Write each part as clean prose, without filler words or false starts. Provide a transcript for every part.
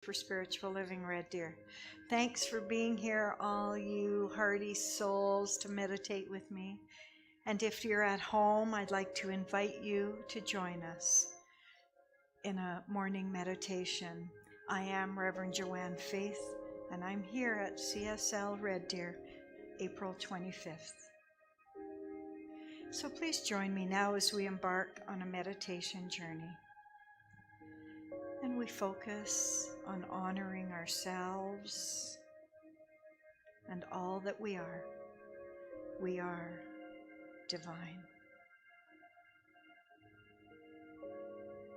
for Spiritual Living, Red Deer. Thanks for being here, all you hardy souls, to meditate with me. And if you're at home, I'd like to invite you to join us in a morning meditation. I am Reverend Joanne Faith, and I'm here at CSL Red Deer, April 25th. So please join me now as we embark on a meditation journey. And we focus on honoring ourselves and all that we are. We are divine.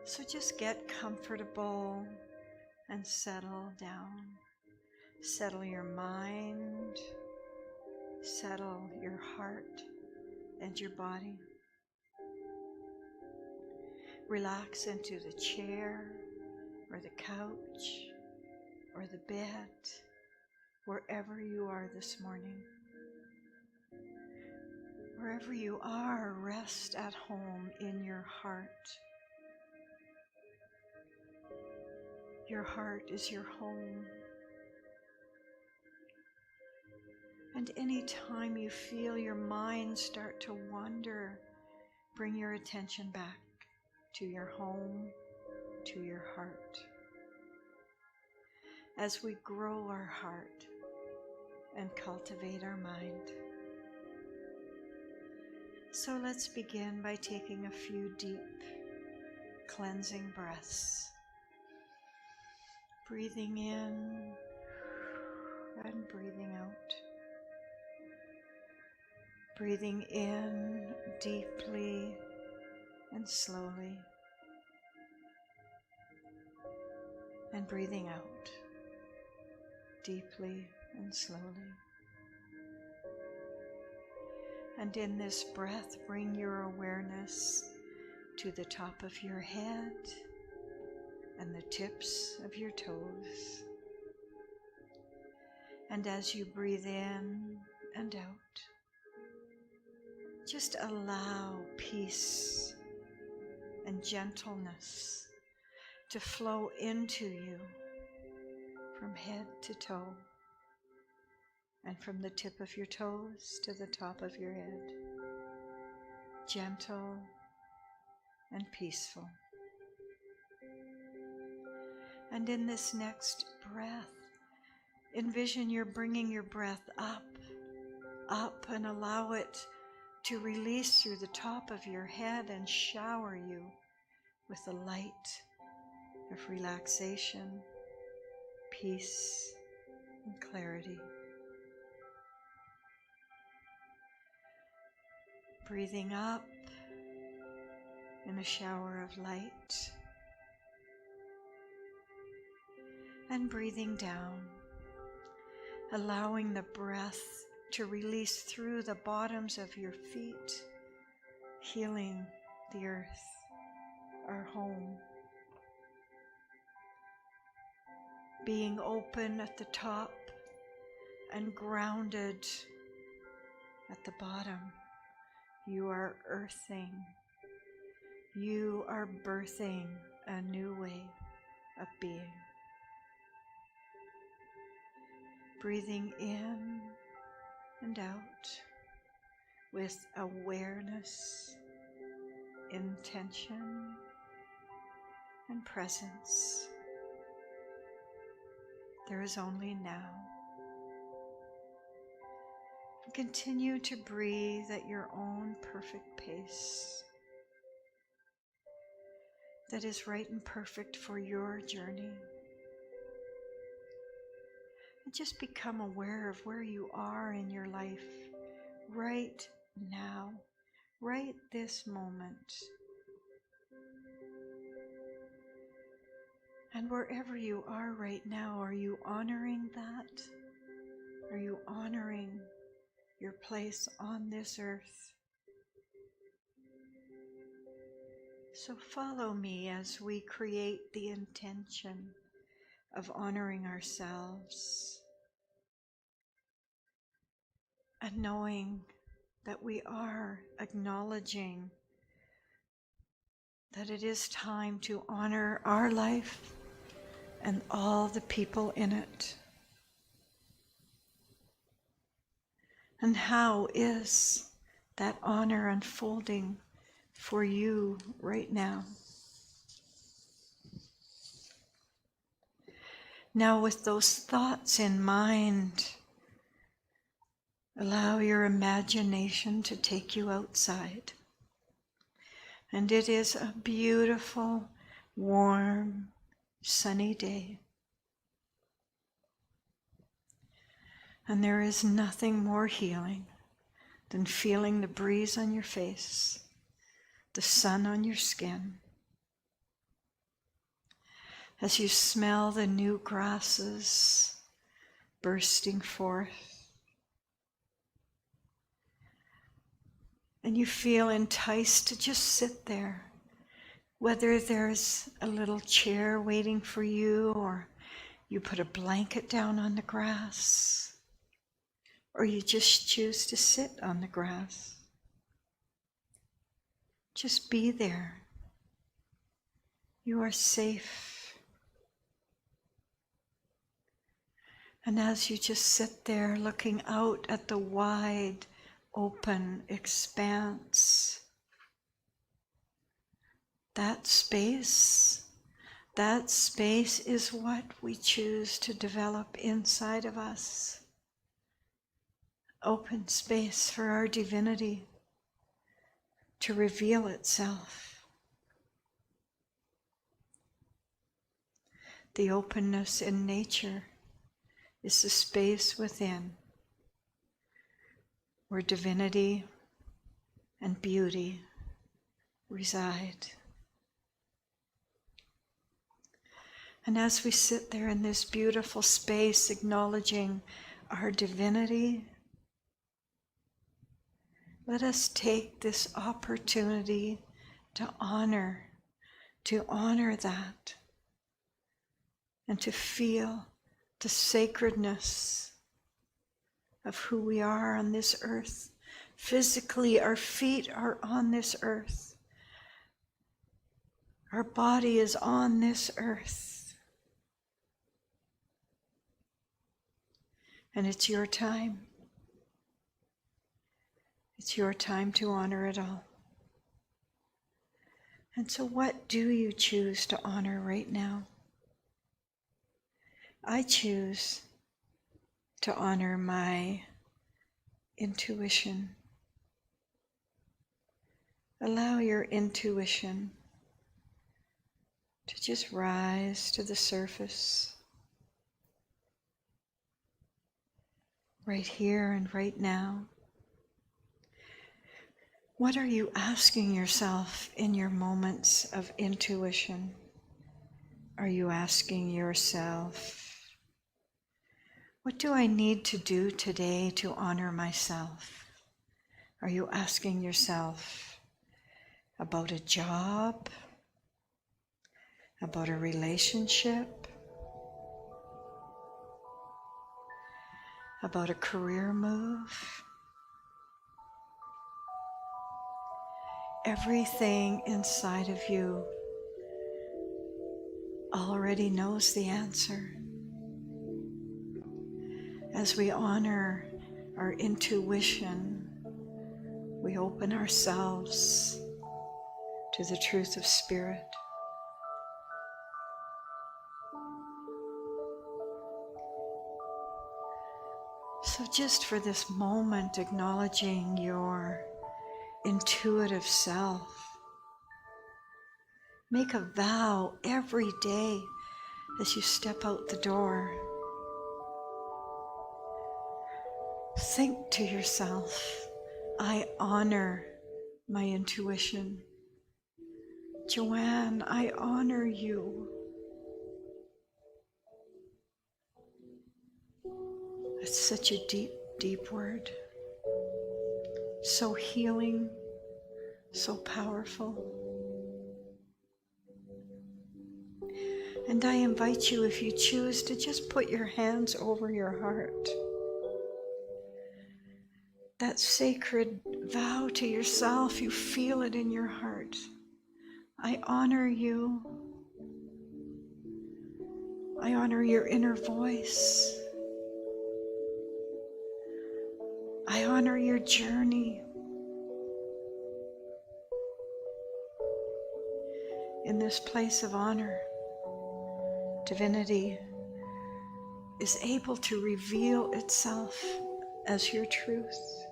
So just get comfortable and settle down. Settle your mind, settle your heart and your body. Relax into the chair or the couch or the bed, wherever you are this morning. Wherever you are, rest at home in your heart. Your heart is your home. And any time you feel your mind start to wander, bring your attention back to your home, to your heart. As we grow our heart and cultivate our mind. So let's begin by taking a few deep, cleansing breaths. Breathing in and breathing out. Breathing in deeply and slowly. And breathing out deeply and slowly. And in this breath, bring your awareness to the top of your head and the tips of your toes. And as you breathe in and out, just allow peace and gentleness to flow into you from head to toe and from the tip of your toes to the top of your head. Gentle and peaceful. And in this next breath, envision you're bringing your breath up, and allow it to release through the top of your head and shower you with the light of relaxation, peace, and clarity. Breathing up in a shower of light, and breathing down, allowing the breath to release through the bottoms of your feet, healing the earth, our home. Being open at the top and grounded at the bottom. You are earthing. You are birthing a new way of being. Breathing in and out with awareness, intention, and presence. There is only now. Continue to breathe at your own perfect pace that is right and perfect for your journey. And just become aware of where you are in your life right now, right this moment. And wherever you are right now, are you honoring that? Are you honoring your place on this earth? So follow me as we create the intention of honoring ourselves and knowing that we are acknowledging that it is time to honor our life and all the people in it. And how is that honor unfolding for you right now? Now, with those thoughts in mind, allow your imagination to take you outside. And it is a beautiful, warm, sunny day. And there is nothing more healing than feeling the breeze on your face, the sun on your skin, as you smell the new grasses bursting forth. And you feel enticed to just sit there, whether there's a little chair waiting for you, or you put a blanket down on the grass, or you just choose to sit on the grass. Just be there. You are safe. And as you just sit there looking out at the wide, open expanse, that space is what we choose to develop inside of us. Open space for our divinity to reveal itself. The openness in nature is the space within where divinity and beauty reside. And as we sit there in this beautiful space, acknowledging our divinity, let us take this opportunity to honor that, and to feel the sacredness of who we are on this earth. Physically, our feet are on this earth. Our body is on this earth. And it's your time. It's your time to honor it all. And so what do you choose to honor right now? I choose to honor my intuition. Allow your intuition to just rise to the surface, right here and right now. What are you asking yourself in your moments of intuition? Are you asking yourself, what do I need to do today to honor myself? Are you asking yourself about a job, about a relationship, about a career move? Everything inside of you already knows the answer. As we honor our intuition, we open ourselves to the truth of Spirit. So just for this moment, acknowledging your intuitive self, make a vow every day as you step out the door. Think to yourself, I honor my intuition. Joanne, I honor you. It's such a deep, deep word. So healing, so powerful. And I invite you, if you choose, to just put your hands over your heart. That sacred vow to yourself, you feel it in your heart. I honor you. I honor your inner voice. I honor your journey. In this place of honor, Divinity is able to reveal itself as your truth.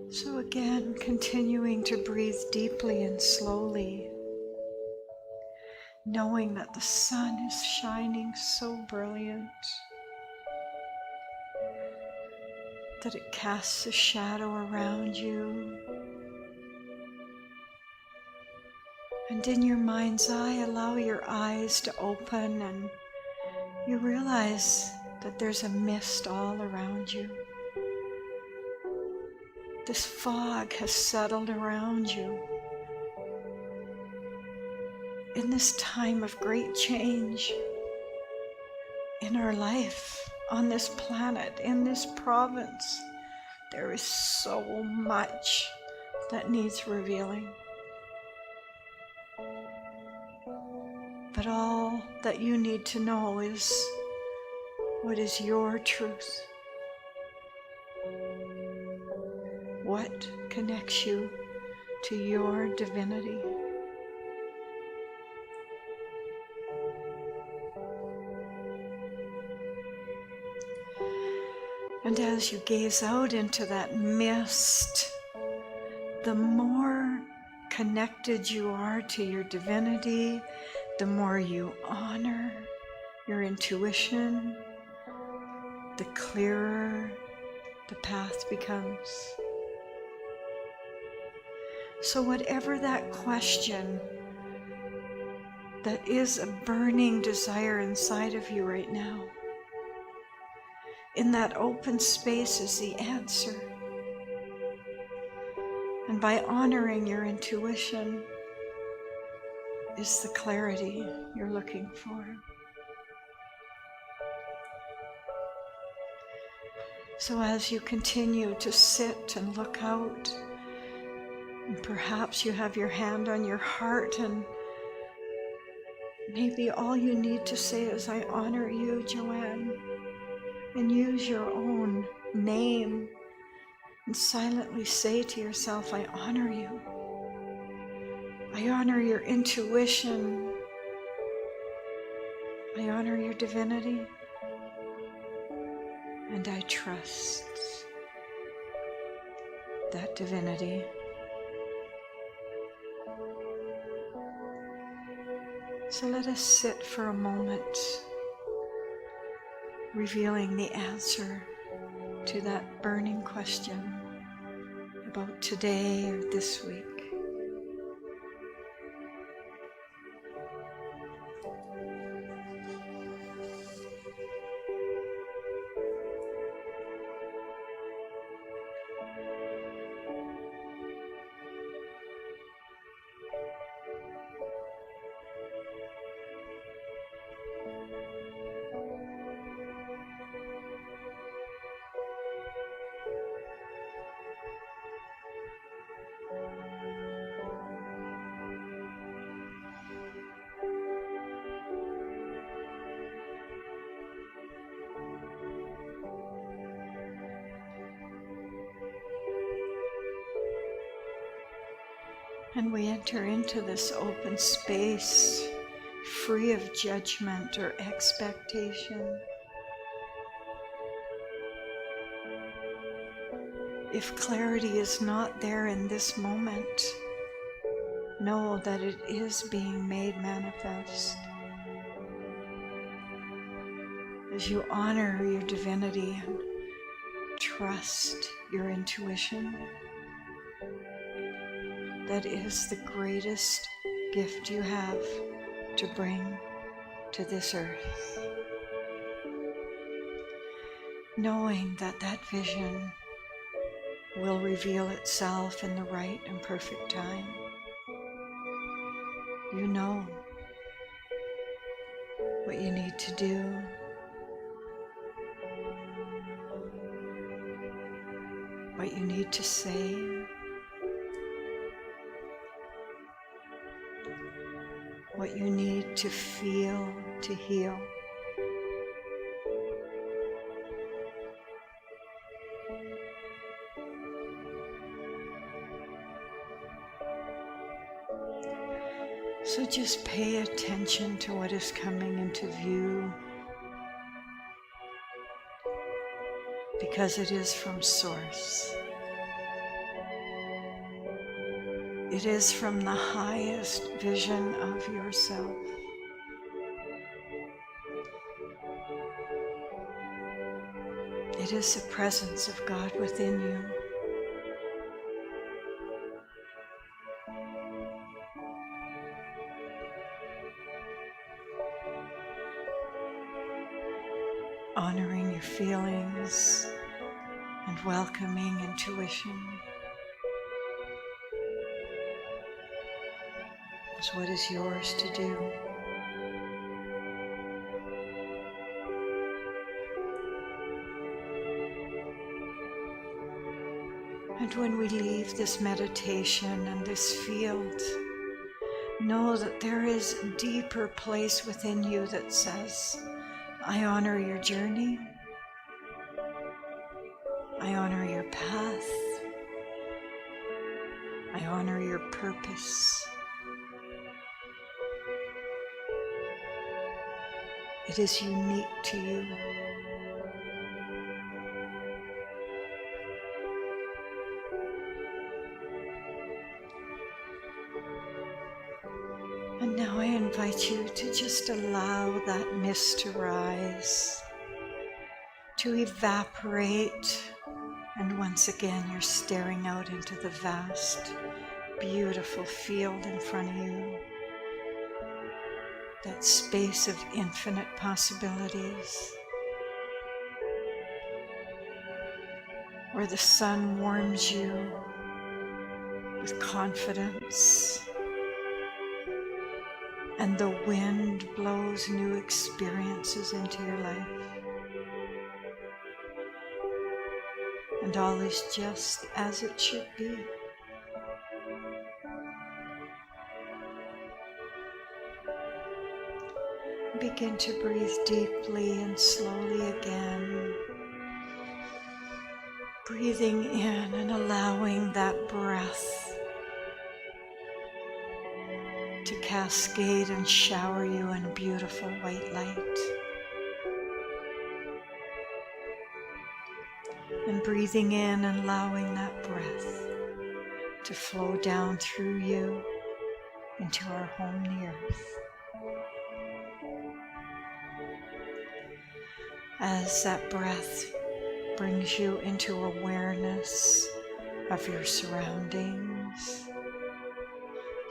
So again, continuing to breathe deeply and slowly, knowing that the sun is shining so brilliant that it casts a shadow around you. And in your mind's eye, allow your eyes to open and you realize that there's a mist all around you. This fog has settled around you. In this time of great change in our life, on this planet, in this province, there is so much that needs revealing. But all that you need to know is what is your truth. What connects you to your divinity? And as you gaze out into that mist, the more connected you are to your divinity, the more you honor your intuition, the clearer the path becomes. So whatever that question that is a burning desire inside of you right now, in that open space is the answer. And by honoring your intuition is the clarity you're looking for. So as you continue to sit and look out, and perhaps you have your hand on your heart, and maybe all you need to say is, I honor you, Joanne, and use your own name and silently say to yourself, I honor you. I honor your intuition. I honor your divinity. And I trust that divinity. So let us sit for a moment, revealing the answer to that burning question about today or this week. And we enter into this open space, free of judgment or expectation. If clarity is not there in this moment, know that it is being made manifest. As you honor your divinity and trust your intuition, that is the greatest gift you have to bring to this earth. Knowing that that vision will reveal itself in the right and perfect time. You know what you need to do. What you need to say. What what you need to feel to heal. So just pay attention to what is coming into view, because it is from Source. It is from the highest vision of yourself. It is the presence of God within you. Honoring your feelings and welcoming intuition is what is yours to do. And when we leave this meditation and this field, know that there is a deeper place within you that says, I honor your journey. I honor your path. I honor your purpose. It is unique to you. And now I invite you to just allow that mist to rise, to evaporate, and once again you're staring out into the vast, beautiful field in front of you, that space of infinite possibilities, where the sun warms you with confidence, and the wind blows new experiences into your life. And all is just as it should be. Begin to breathe deeply and slowly again. Breathing in and allowing that breath to cascade and shower you in beautiful white light. And breathing in and allowing that breath to flow down through you into our home, the earth. As that breath brings you into awareness of your surroundings,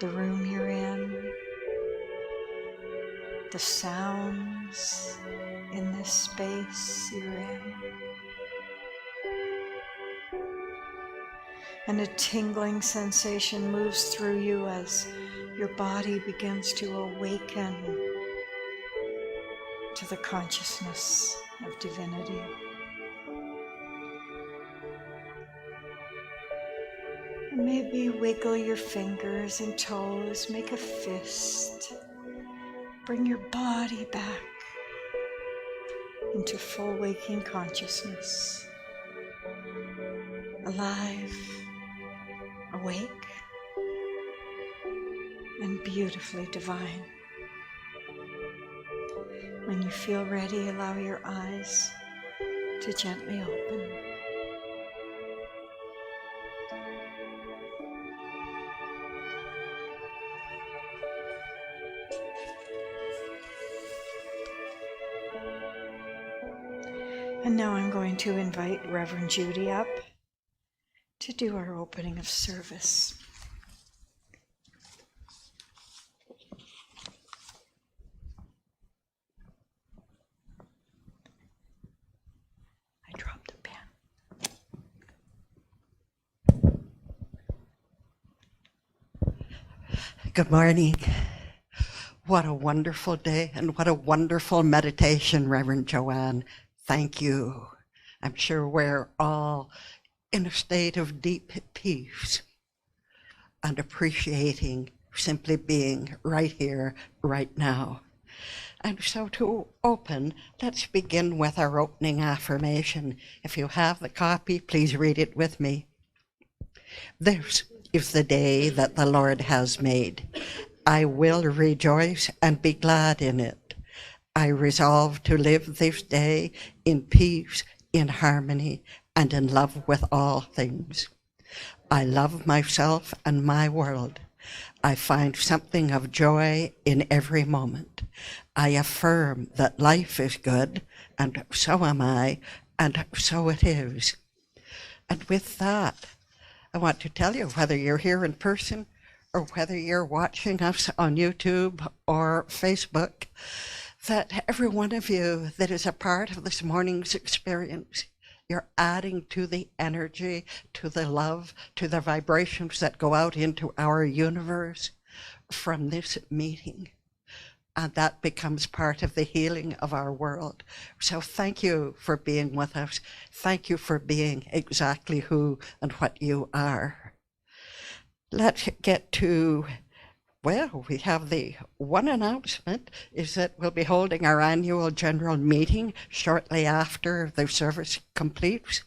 the room you're in, the sounds in this space you're in, and a tingling sensation moves through you as your body begins to awaken to the consciousness of divinity. And maybe wiggle your fingers and toes, make a fist. Bring your body back into full waking consciousness. Alive, awake, and beautifully divine. When you feel ready, allow your eyes to gently open. And now I'm going to invite Reverend Judy up to do our opening of service. I dropped a pen. Good morning. What a wonderful day and what a wonderful meditation, Reverend Joanne. Thank you. I'm sure we're all in a state of deep peace and appreciating simply being right here, right now. And so to open, let's begin with our opening affirmation. If you have the copy, please read it with me. This is the day that the Lord has made. I will rejoice and be glad in it. I resolve to live this day in peace, in harmony, and in love with all things. I love myself and my world. I find something of joy in every moment. I affirm that life is good, and so am I, and so it is. And with that, I want to tell you, whether you're here in person or whether you're watching us on YouTube or Facebook, that every one of you that is a part of this morning's experience, you're adding to the energy, to the love, to the vibrations that go out into our universe from this meeting. And that becomes part of the healing of our world. So thank you for being with us. Thank you for being exactly who and what you are. Let's get to, well, we have the one announcement is that we'll be holding our annual general meeting shortly after the service completes.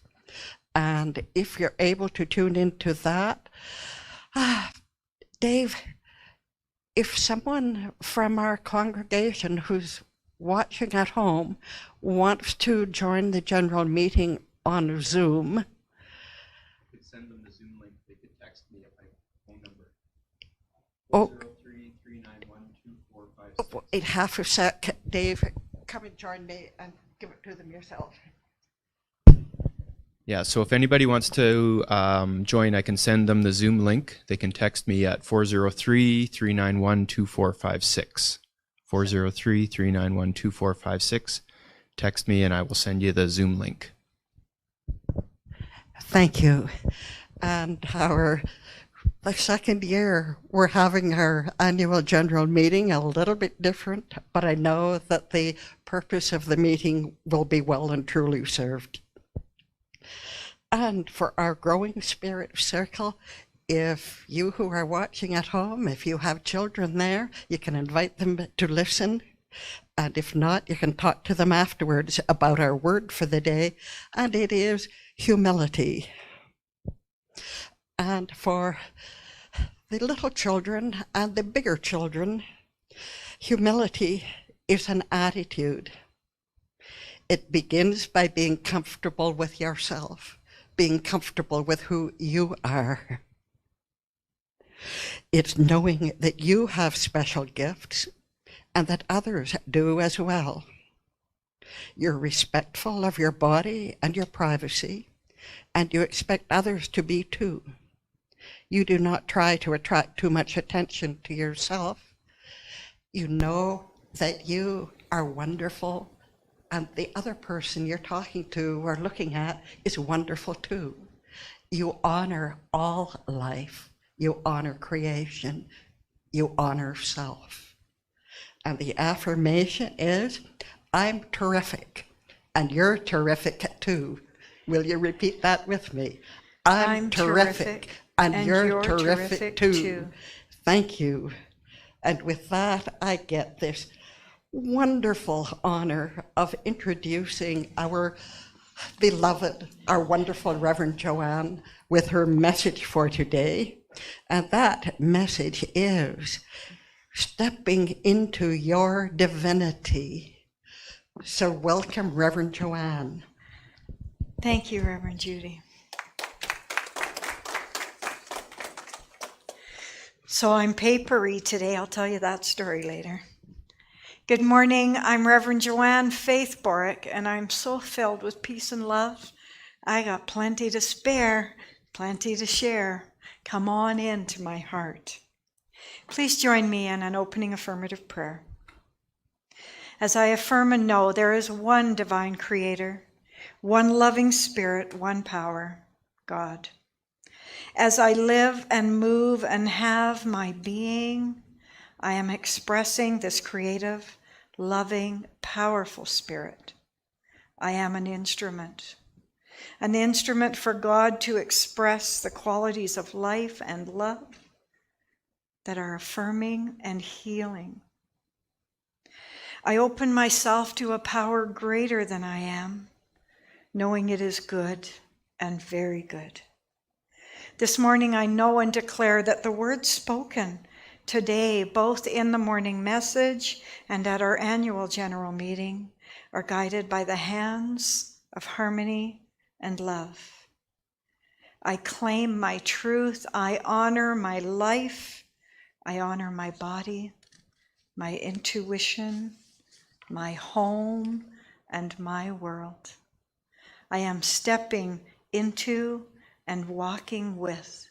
And if you're able to tune into that, Dave, if someone from our congregation who's watching at home wants to join the general meeting on Zoom, could send them the Zoom link. They could text me at my phone number. Oh. 403-391-2456. Wait half a sec, Dave, come and join me and give it to them yourself. Yeah, so if anybody wants to join, I can send them the Zoom link. They can text me at 403-391-2456. 403-391-2456. Text me and I will send you the Zoom link. Thank you. And the second year, we're having our annual general meeting a little bit different, but I know that the purpose of the meeting will be well and truly served. And for our growing spirit circle, if you who are watching at home, if you have children there, you can invite them to listen. And if not, you can talk to them afterwards about our word for the day, and it is humility. And for the little children and the bigger children, humility is an attitude. It begins by being comfortable with yourself, being comfortable with who you are. It's knowing that you have special gifts and that others do as well. You're respectful of your body and your privacy, and you expect others to be too. You do not try to attract too much attention to yourself. You know that you are wonderful, and the other person you're talking to or looking at is wonderful too. You honor all life. You honor creation. You honor self. And the affirmation is, I'm terrific, and you're terrific too. Will you repeat that with me? I'm terrific, and you're terrific too. Thank you. And with that, I get this wonderful honor of introducing our beloved, our wonderful Reverend Joanne with her message for today. And that message is stepping into your divinity. So welcome, Reverend Joanne. Thank you, Reverend Judy. So I'm papery today. I'll tell you that story later. Good morning. I'm Reverend Joanne Faith Borick, and I'm so filled with peace and love. I got plenty to spare, plenty to share. Come on into my heart. Please join me in an opening affirmative prayer. As I affirm and know there is one divine creator, one loving spirit, one power, God. As I live and move and have my being, I am expressing this creative, loving, powerful spirit. I am an instrument for God to express the qualities of life and love that are affirming and healing. I open myself to a power greater than I am, knowing it is good and very good. This morning I know and declare that the words spoken today, both in the morning message and at our annual general meeting, are guided by the hands of harmony and love. I claim my truth. I honor my life. I honor my body, my intuition, my home, and my world. I am stepping into and walking with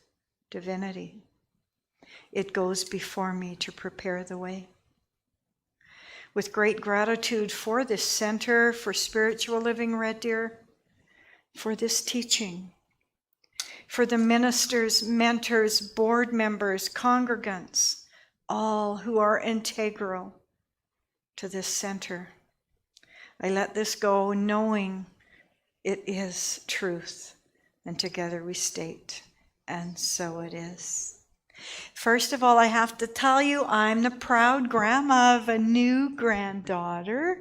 divinity. It goes before me to prepare the way. With great gratitude for this center, for spiritual living, Red Deer, for this teaching, for the ministers, mentors, board members, congregants, all who are integral to this center. I let this go knowing it is truth, and together we state, and so it is. First of all, I have to tell you, I'm the proud grandma of a new granddaughter.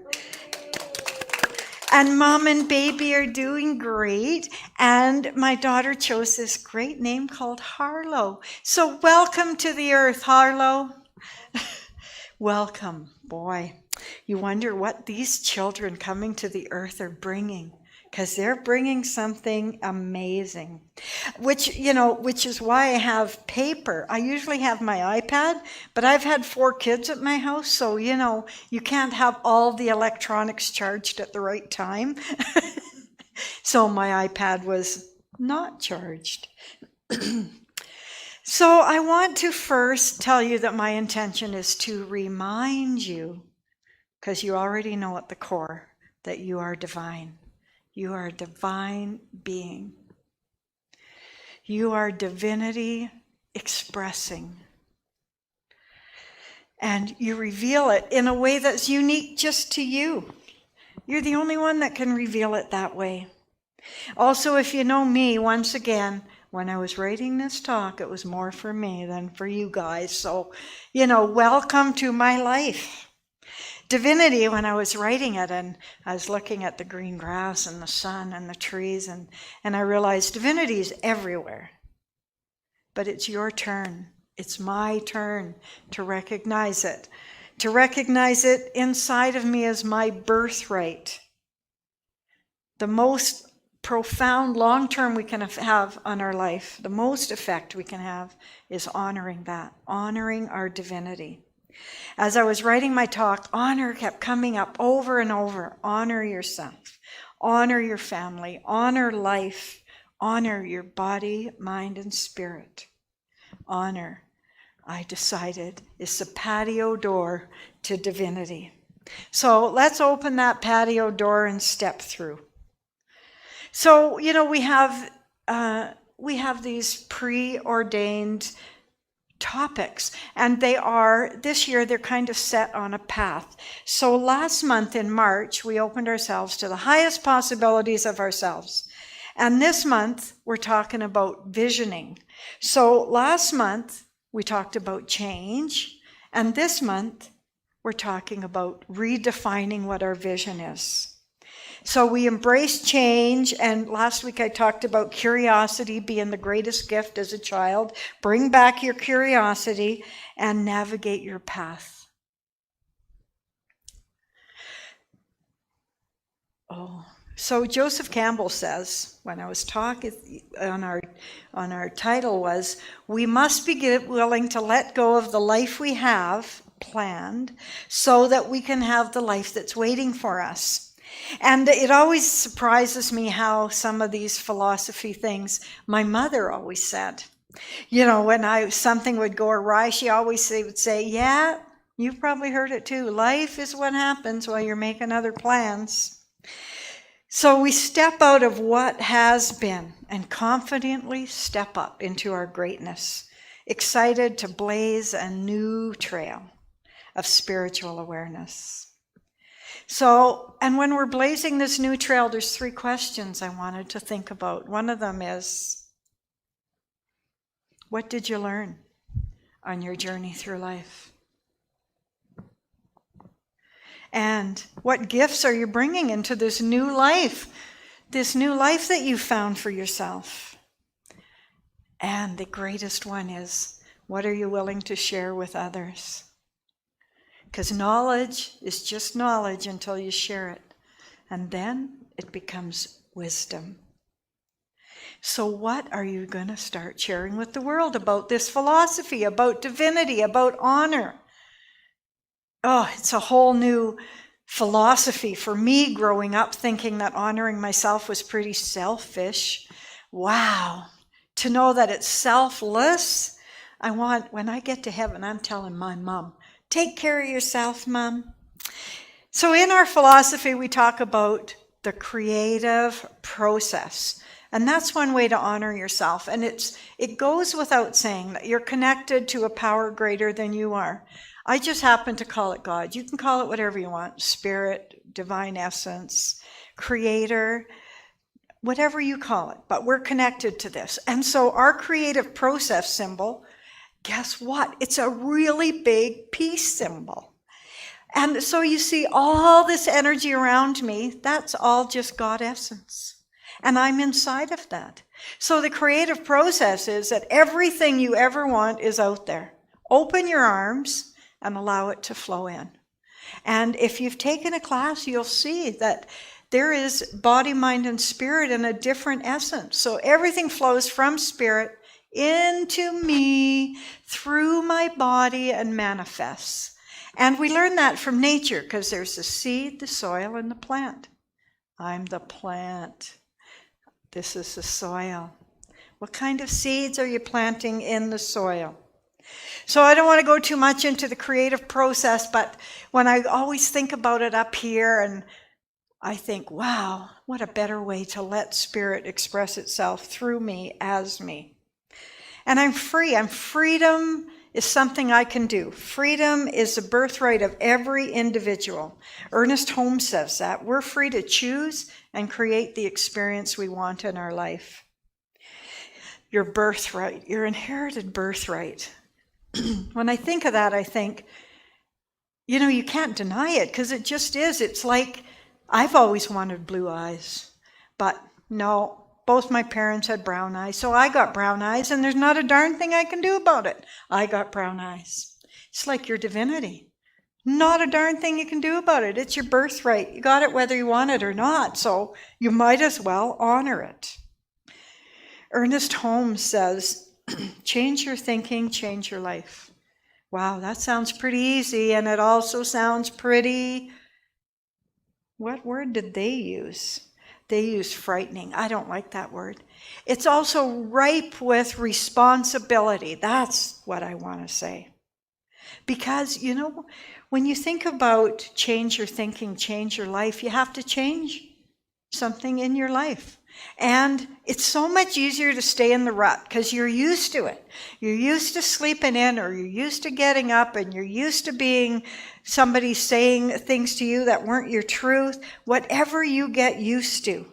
And mom and baby are doing great. And my daughter chose this great name called Harlow. So welcome to the earth, Harlow. Welcome, boy. You wonder what these children coming to the earth are bringing, because they're bringing something amazing, which is why I have paper. I usually have my iPad, but I've had 4 kids at my house, so, you can't have all the electronics charged at the right time. So my iPad was not charged. So I want to first tell you that my intention is to remind you, because you already know at the core, that you are divine. You are a divine being. You are divinity expressing. And you reveal it in a way that's unique just to you. You're the only one that can reveal it that way. Also, if you know me, once again, when I was writing this talk, it was more for me than for you guys. So, welcome to my life. Divinity, when I was writing it, and I was looking at the green grass and the sun and the trees, and I realized divinity is everywhere. But it's your turn. It's my turn to recognize it. To recognize it inside of me as my birthright. The most profound long-term we can have on our life, the most effect we can have, is honoring that, honoring our divinity. As I was writing my talk, honor kept coming up over and over. Honor yourself, honor your family, honor life, honor your body, mind, and spirit. Honor, I decided, is the patio door to divinity. So let's open that patio door and step through. So, we have these preordained topics, and this year they're kind of set on a path. So last month in March, we opened ourselves to the highest possibilities of ourselves. And this month, we're talking about visioning. So last month, we talked about change, and this month, we're talking about redefining what our vision is. So we embrace change, and last week I talked about curiosity being the greatest gift as a child. Bring back your curiosity and navigate your path. So Joseph Campbell says, when I was talking on our title was, we must be willing to let go of the life we have planned so that we can have the life that's waiting for us. And it always surprises me how some of these philosophy things, my mother always said, when something would go awry, she always would say, yeah, you've probably heard it too. Life is what happens while you're making other plans. So we step out of what has been and confidently step up into our greatness, excited to blaze a new trail of spiritual awareness. So, and when we're blazing this new trail, there's 3 questions I wanted to think about. One of them is, what did you learn? on your journey through life? And what gifts are you bringing into this new life that you found for yourself? And the greatest one is, what are you willing to share with others? Because knowledge is just knowledge until you share it. And then it becomes wisdom. So what are you going to start sharing with the world about this philosophy, about divinity, about honor? Oh, it's a whole new philosophy for me growing up, thinking that honoring myself was pretty selfish. Wow. To know that it's selfless. When I get to heaven, I'm telling my mom, take care of yourself, Mom. So in our philosophy, we talk about the creative process. And that's one way to honor yourself. And it goes without saying that you're connected to a power greater than you are. I just happen to call it God. You can call it whatever you want. Spirit, divine essence, creator, whatever you call it. But we're connected to this. And so our creative process symbol, guess what? It's a really big peace symbol. And so you see all this energy around me, that's all just God essence. And I'm inside of that. So the creative process is that everything you ever want is out there. Open your arms and allow it to flow in. And if you've taken a class, you'll see that there is body, mind, and spirit in a different essence. So everything flows from spirit into me, through my body, and manifests. And we learn that from nature, because there's the seed, the soil, and the plant. I'm the plant. This is the soil. What kind of seeds are you planting in the soil? So I don't want to go too much into the creative process, but when I always think about it up here, and I think, wow, what a better way to let spirit express itself through me, as me. And I'm free. Freedom is something I can do. Freedom is the birthright of every individual. Ernest Holmes says that. We're free to choose and create the experience we want in our life. Your birthright, your inherited birthright. When I think of that, I think, you can't deny it, because it just is. It's like, I've always wanted blue eyes, but no, both my parents had brown eyes, so I got brown eyes, and there's not a darn thing I can do about it. I got brown eyes. It's like your divinity. Not a darn thing you can do about it. It's your birthright. You got it whether you want it or not, so you might as well honor it. Ernest Holmes says, change your thinking, change your life. Wow, that sounds pretty easy, and it also sounds pretty... What word did they use? They used frightening. I don't like that word. It's also ripe with responsibility. That's what I want to say. Because, when you think about change your thinking, change your life, you have to change something in your life. And it's so much easier to stay in the rut because you're used to it. You're used to sleeping in, or you're used to getting up, and you're used to being somebody saying things to you that weren't your truth. Whatever you get used to,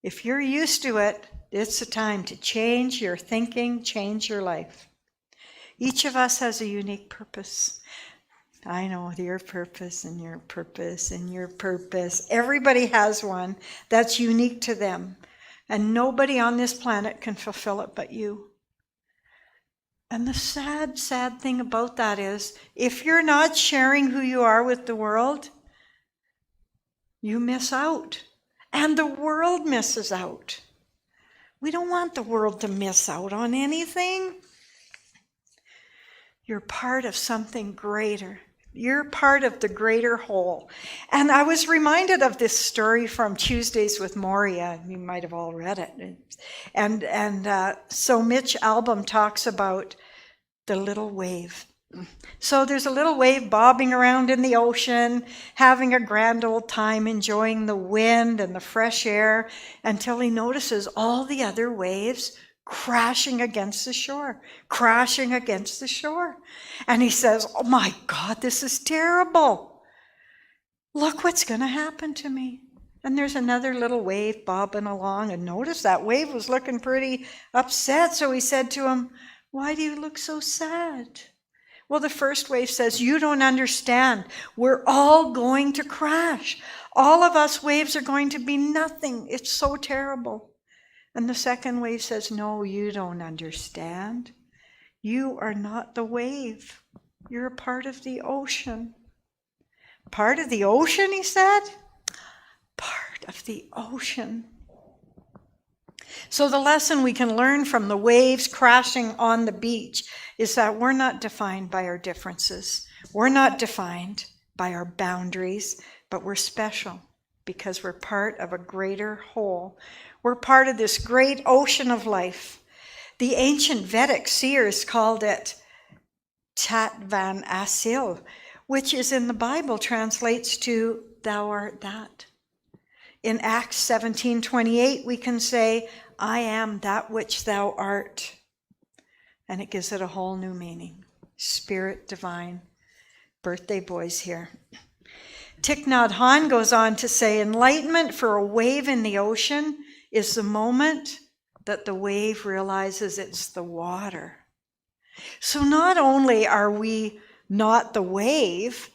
if you're used to it, it's the time to change your thinking, change your life. Each of us has a unique purpose. I know your purpose and your purpose and your purpose. Everybody has one that's unique to them. And nobody on this planet can fulfill it but you. And the sad, sad thing about that is, if you're not sharing who you are with the world, you miss out. And the world misses out. We don't want the world to miss out on anything. You're part of something greater. You're part of the greater whole. And I was reminded of this story from Tuesdays with Moria. You might have all read it. And so Mitch Albom talks about the little wave. So there's a little wave bobbing around in the ocean, having a grand old time, enjoying the wind and the fresh air, until he notices all the other waves crashing against the shore, crashing against the shore. And he says, oh my God, this is terrible. Look what's going to happen to me. And there's another little wave bobbing along, and notice that wave was looking pretty upset. So he said to him, Why do you look so sad? Well, the first wave says, you don't understand. We're all going to crash. All of us waves are going to be nothing. It's so terrible. And the second wave says, no, you don't understand. You are not the wave. You're a part of the ocean. Part of the ocean, he said? Part of the ocean. So the lesson we can learn from the waves crashing on the beach is that we're not defined by our differences. We're not defined by our boundaries, but we're special because we're part of a greater whole. We're part of this great ocean of life. The ancient Vedic seers called it Tat Van Asil, which is in the Bible translates to thou art that. In Acts 17:28, we can say, I am that which thou art. And it gives it a whole new meaning. Spirit divine. Birthday boys here. Thich Nhat Hanh goes on to say, enlightenment for a wave in the ocean is the moment that the wave realizes it's the water. So not only are we not the wave,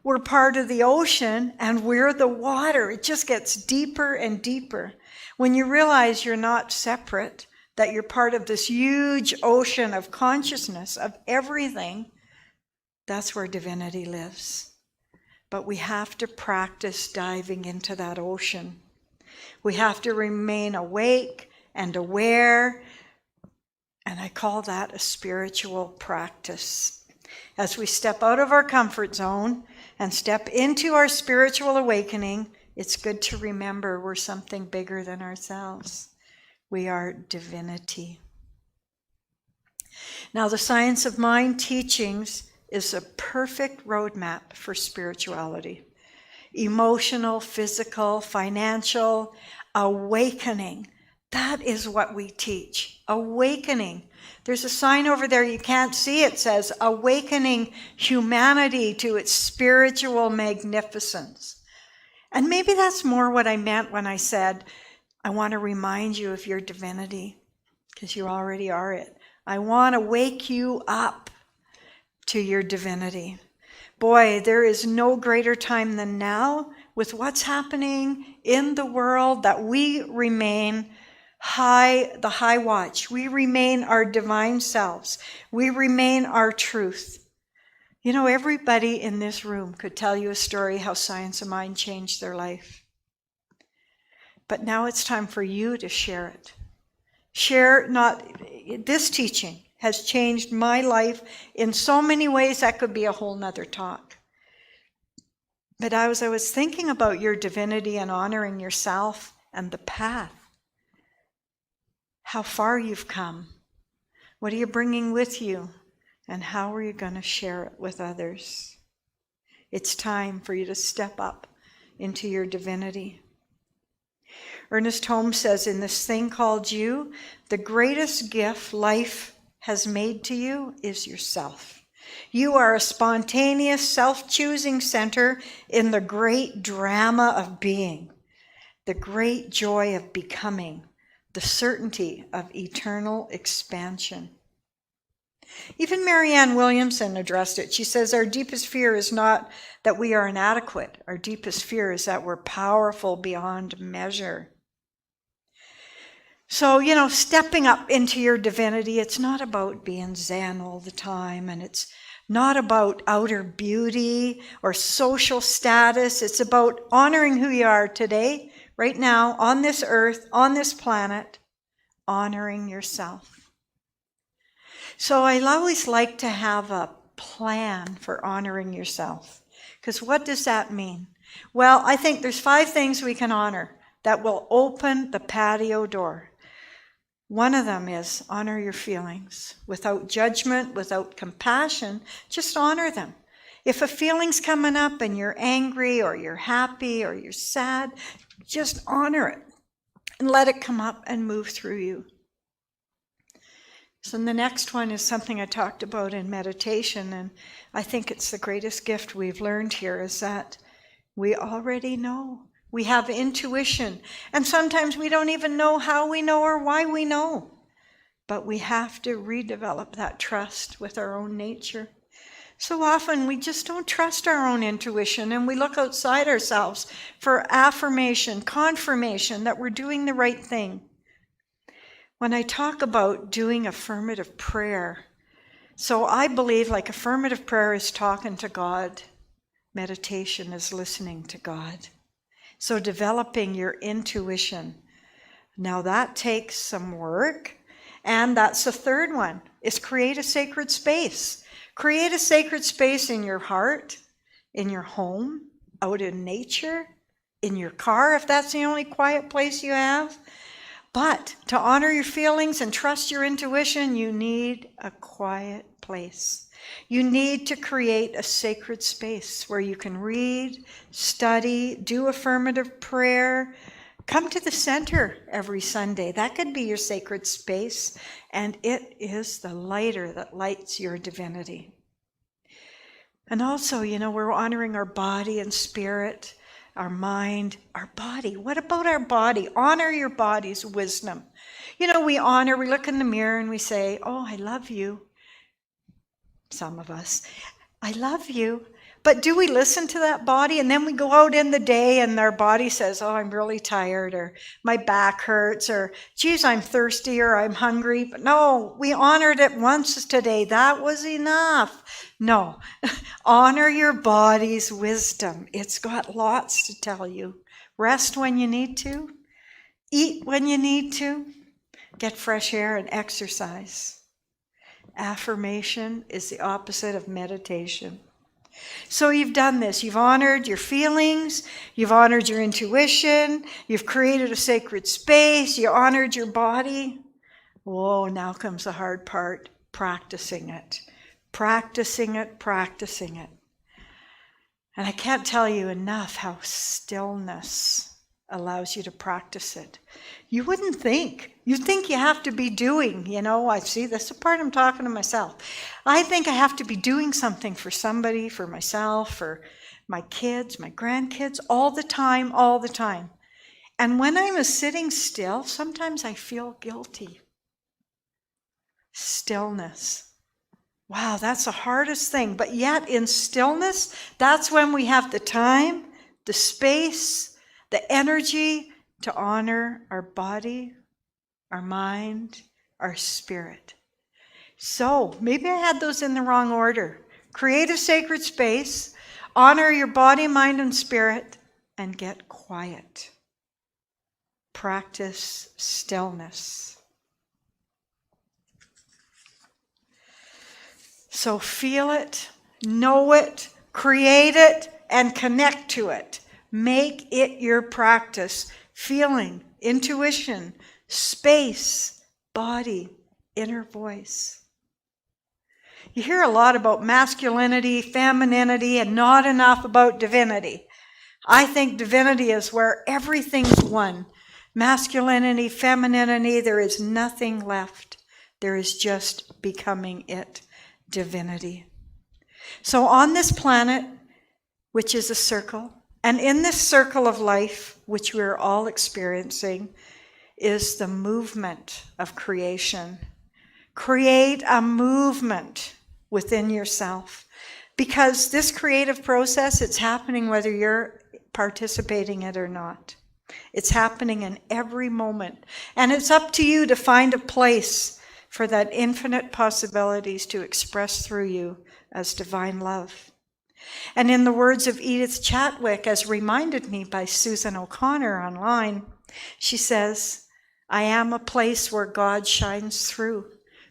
we're part of the ocean and we're the water. It just gets deeper and deeper. When you realize you're not separate, that you're part of this huge ocean of consciousness, of everything, that's where divinity lives. But we have to practice diving into that ocean. We have to remain awake and aware, and I call that a spiritual practice. As we step out of our comfort zone and step into our spiritual awakening, it's good to remember we're something bigger than ourselves. We are divinity. Now, the Science of Mind teachings is a perfect roadmap for spirituality. Emotional, physical, financial, awakening. That is what we teach. Awakening. There's a sign over there, you can't see it, says, awakening humanity to its spiritual magnificence. And maybe that's more what I meant when I said, I want to remind you of your divinity, because you already are it. I want to wake you up to your divinity. Boy, there is no greater time than now with what's happening in the world that we remain the high watch. We remain our divine selves. We remain our truth. You know, everybody in this room could tell you a story how Science of Mind changed their life. But now it's time for you to share it. This teaching has changed my life in so many ways that could be a whole nother talk. But as I was thinking about your divinity and honoring yourself and the path, how far you've come, what are you bringing with you? And how are you going to share it with others? It's time for you to step up into your divinity. Ernest Holmes says, in this thing called you, the greatest gift life has made to you is yourself. You are a spontaneous, self-choosing center in the great drama of being, the great joy of becoming, the certainty of eternal expansion. Even Marianne Williamson addressed it. She says, our deepest fear is not that we are inadequate. Our deepest fear is that we're powerful beyond measure. So, stepping up into your divinity, it's not about being Zen all the time, and it's not about outer beauty or social status. It's about honoring who you are today, right now, on this earth, on this planet, honoring yourself. So I always like to have a plan for honoring yourself. Because what does that mean? Well, I think there's 5 things we can honor that will open the patio door. One of them is honor your feelings. Without judgment, without compassion, just honor them. If a feeling's coming up and you're angry or you're happy or you're sad, just honor it and let it come up and move through you. So the next one is something I talked about in meditation, and I think it's the greatest gift we've learned here, is that we already know. We have intuition, and sometimes we don't even know how we know or why we know. but we have to redevelop that trust with our own nature. So often we just don't trust our own intuition, and we look outside ourselves for affirmation, confirmation that we're doing the right thing. When I talk about doing affirmative prayer, so I believe like affirmative prayer is talking to God, meditation is listening to God. So developing your intuition. Now that takes some work, and that's the third one, is create a sacred space. Create a sacred space in your heart, in your home, out in nature, in your car, if that's the only quiet place you have. But to honor your feelings and trust your intuition, you need a quiet place. You need to create a sacred space where you can read, study, do affirmative prayer. Come to the center every Sunday. That could be your sacred space, and it is the lighter that lights your divinity. And also, we're honoring our body and spirit, our mind, our body. What about our body? Honor your body's wisdom. We look in the mirror and we say, oh, I love you. Some of us, I love you. But do we listen to that body? And then we go out in the day and our body says, oh, I'm really tired, or my back hurts, or geez, I'm thirsty, or I'm hungry. But no, we honored it once today. That was enough. No, honor your body's wisdom. It's got lots to tell you. Rest when you need to. Eat when you need to. Get fresh air and exercise. Affirmation is the opposite of meditation. So you've done this. You've honored your feelings. You've honored your intuition. You've created a sacred space. You honored your body. Whoa, now comes the hard part, practicing it. Practicing it, practicing it. And I can't tell you enough how stillness allows you to practice it. You wouldn't think. You think you have to be doing, I see this part I'm talking to myself. I think I have to be doing something for somebody, for myself, for my kids, my grandkids, all the time. And when I'm sitting still, sometimes I feel guilty. Stillness. Wow, that's the hardest thing. But yet in stillness, that's when we have the time, the space, the energy to honor our body, our mind, our spirit. So maybe I had those in the wrong order. Create a sacred space, honor your body, mind, and spirit, and get quiet. Practice stillness. So feel it, know it, create it, and connect to it. Make it your practice. Feeling, intuition, space, body, inner voice. You hear a lot about masculinity, femininity, and not enough about divinity. I think divinity is where everything's one. Masculinity, femininity, there is nothing left. There is just becoming it, divinity. So on this planet, which is a circle, and in this circle of life, which we're all experiencing, is the movement of creation. Create a movement within yourself. Because this creative process, it's happening whether you're participating in it or not. It's happening in every moment. And it's up to you to find a place for that infinite possibilities to express through you as divine love. And in the words of Edith Chatwick, as reminded me by Susan O'Connor online, she says, I am a place where God shines through,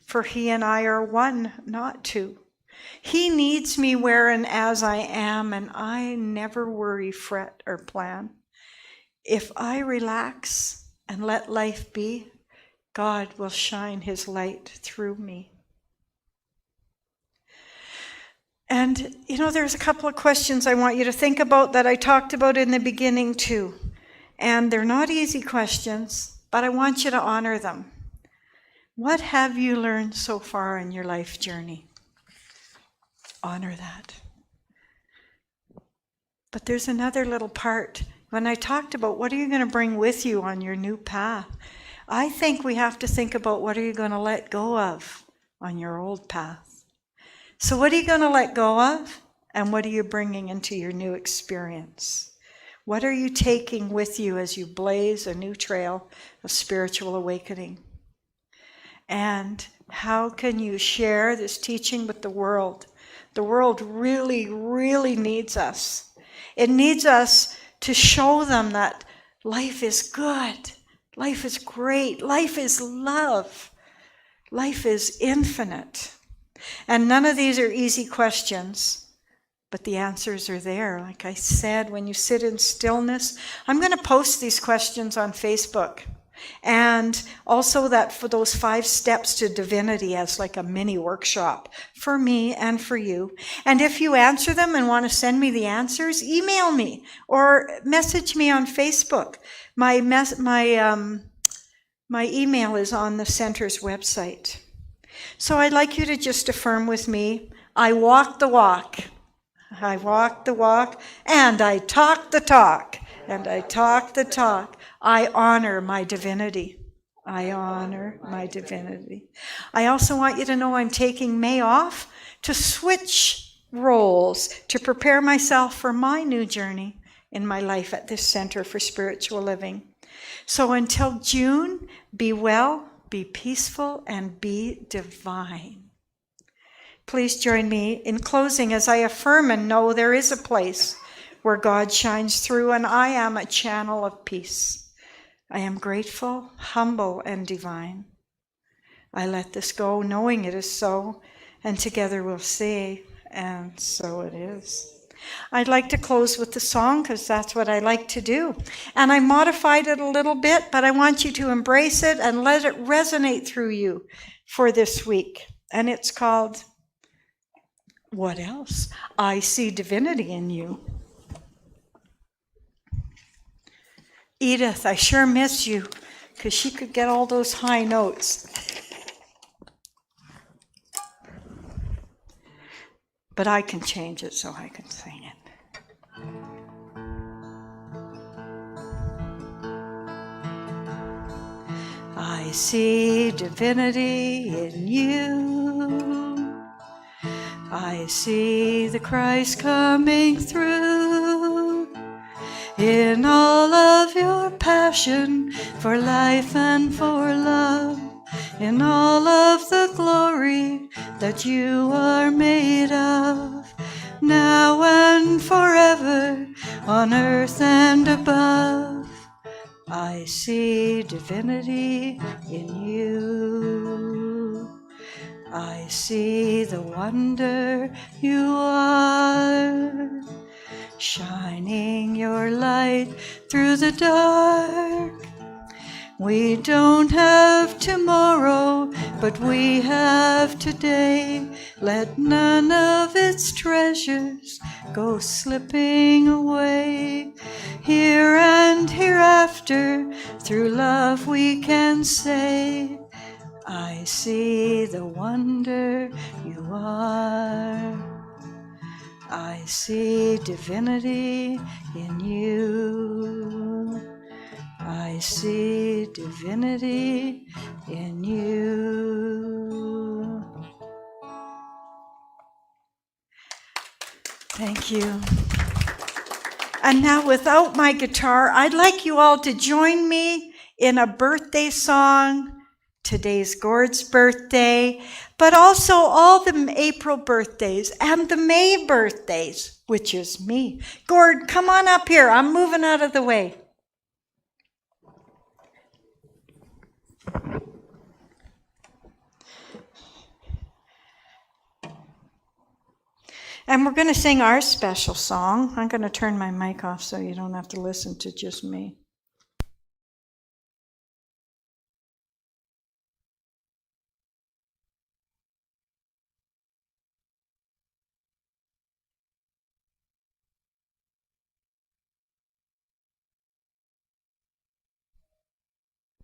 for he and I are one, not two. He needs me where and as I am, and I never worry, fret, or plan. If I relax and let life be, God will shine his light through me. And, there's a couple of questions I want you to think about that I talked about in the beginning too. And they're not easy questions, but I want you to honor them. What have you learned so far in your life journey? Honor that. But there's another little part. When I talked about what are you going to bring with you on your new path, I think we have to think about what are you going to let go of on your old path. So what are you going to let go of? And what are you bringing into your new experience? What are you taking with you as you blaze a new trail of spiritual awakening? And how can you share this teaching with the world? The world really, really needs us. It needs us to show them that life is good, life is great, life is love, life is infinite. And none of these are easy questions, but the answers are there. Like I said, when you sit in stillness, I'm going to post these questions on Facebook. And also that for those 5 steps to divinity as like a mini workshop for me and for you. And if you answer them and want to send me the answers, email me or message me on Facebook. My email is on the center's website. So I'd like you to just affirm with me, I walk the walk. I walk the walk, and I talk the talk, and I talk the talk. I honor my divinity. I honor my divinity. I also want you to know I'm taking May off to switch roles, to prepare myself for my new journey in my life at this Center for Spiritual Living. So until June, be well, be peaceful, and be divine. Please join me in closing as I affirm and know there is a place where God shines through, and I am a channel of peace. I am grateful, humble, and divine. I let this go, knowing it is so, and together we'll say, and so it is. I'd like to close with the song because that's what I like to do. And I modified it a little bit, but I want you to embrace it and let it resonate through you for this week. And it's called, What Else? I See Divinity in You. Edith, I sure miss you because she could get all those high notes. But I can change it so I can sing it. I see divinity in you. I see the Christ coming through in all of your passion for life and for love, in all of the glory that you are made of, now and forever, on earth and above. I see divinity in you. I see the wonder you are, shining your light through the dark. We don't have tomorrow, but we have today. Let none of its treasures go slipping away. Here and hereafter, through love we can say, I see the wonder you are. I see divinity in you. I see divinity in you. Thank you. And now, without my guitar, I'd like you all to join me in a birthday song. Today's Gord's birthday, but also all the April birthdays and the May birthdays, which is me. Gord, come on up here. I'm moving out of the way. And we're going to sing our special song. I'm going to turn my mic off so you don't have to listen to just me.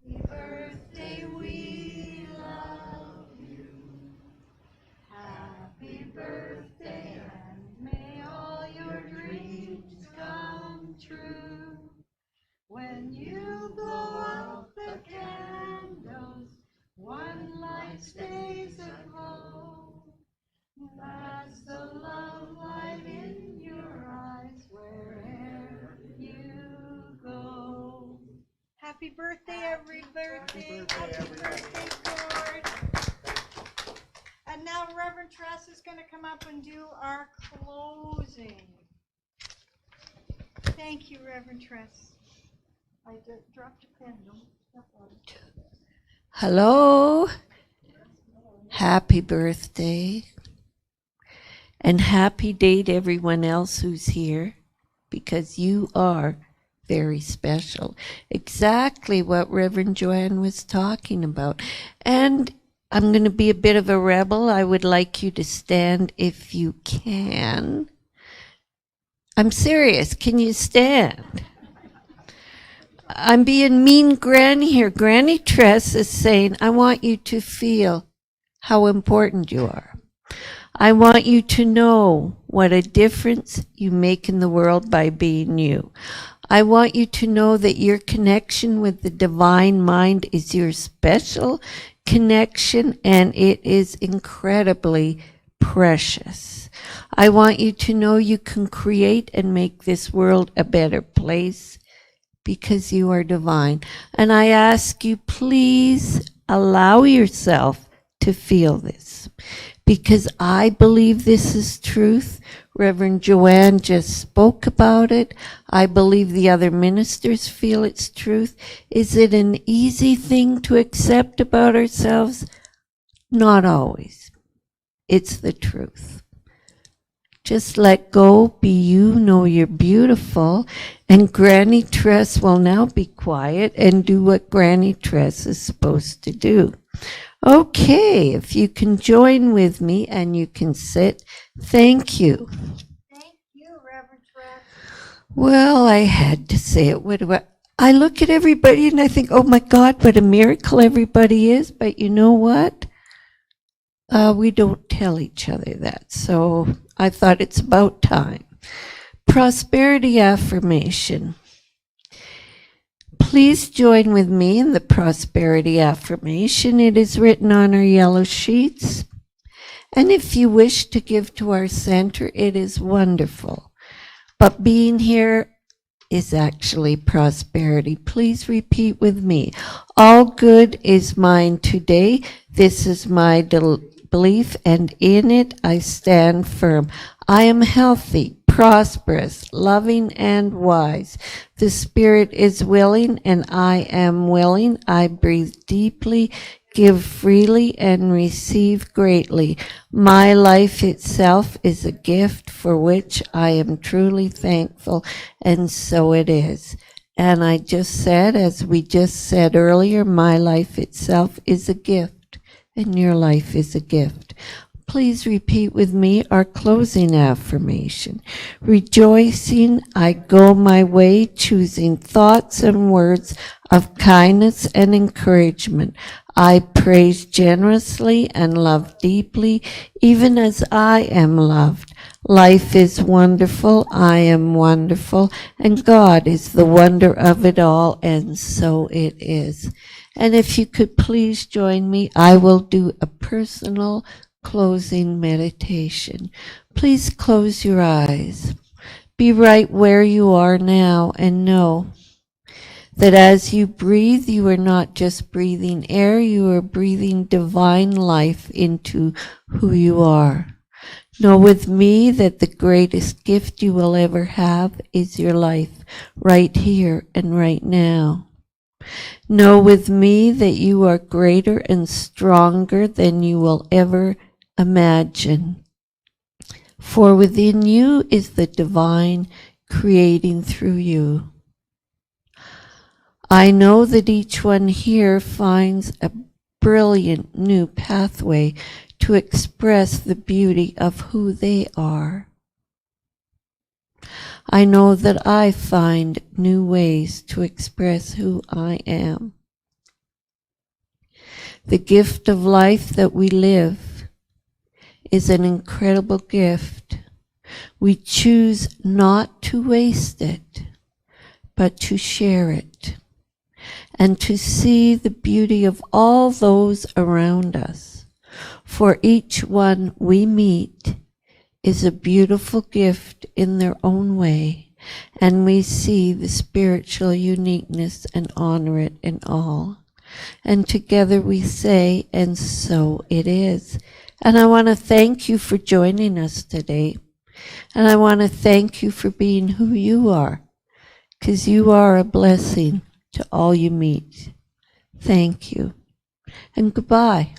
Happy birthday, we love you. Happy birthday, and may all your dreams come true. When you blow out the candle, Happy birthday, everybody. Happy birthday, George. And now Reverend Tress is going to come up and do our closing. Thank you, Reverend Tress. I dropped a pen. Don't step on it. Hello. Happy birthday. And happy day to everyone else who's here, because you are very special. Exactly what Reverend Joanne was talking about. And I'm going to be a bit of a rebel. I would like you to stand if you can. I'm serious. Can you stand? I'm being mean Granny here. Granny Tress is saying, I want you to feel how important you are. I want you to know what a difference you make in the world by being you. I want you to know that your connection with the divine mind is your special connection, and it is incredibly precious. I want you to know you can create and make this world a better place because you are divine. And I ask you, please allow yourself to feel this, because I believe this is truth. Reverend Joanne just spoke about it. I believe the other ministers feel it's truth. Is it an easy thing to accept about ourselves? Not always. It's the truth. Just let go, be you, know you're beautiful, and Granny Tress will now be quiet and do what Granny Tress is supposed to do. Okay, if you can join with me and you can sit, thank you. Thank you, Reverend Tress. Well, I had to say it. What do I look at everybody and I think, oh my God, what a miracle everybody is. But you know what? We don't tell each other that. So I thought it's about time. Prosperity affirmation. Please join with me in the prosperity affirmation. It is written on our yellow sheets. And if you wish to give to our center, it is wonderful. But being here is actually prosperity. Please repeat with me. All good is mine today. This is my belief, and in it I stand firm. I am healthy, prosperous, loving, and wise. The spirit is willing, and I am willing. I breathe deeply, give freely, and receive greatly. My life itself is a gift for which I am truly thankful, and so it is. And I just said, as we just said earlier, my life itself is a gift, and your life is a gift. Please repeat with me our closing affirmation. Rejoicing, I go my way, choosing thoughts and words of kindness and encouragement. I praise generously and love deeply, even as I am loved. Life is wonderful, I am wonderful, and God is the wonder of it all, and so it is. And if you could please join me, I will do a personal closing meditation. Please close your eyes. Be right where you are now and know that as you breathe, you are not just breathing air, you are breathing divine life into who you are. Know with me that the greatest gift you will ever have is your life right here and right now. Know with me that you are greater and stronger than you will ever imagine. For within you is the divine creating through you. I know that each one here finds a brilliant new pathway to express the beauty of who they are. I know that I find new ways to express who I am. The gift of life that we live is an incredible gift. We choose not to waste it, but to share it, and to see the beauty of all those around us. For each one we meet is a beautiful gift in their own way, and we see the spiritual uniqueness and honor it in all. And together we say, and so it is. And I want to thank you for joining us today. And I want to thank you for being who you are, because you are a blessing to all you meet. Thank you. And goodbye.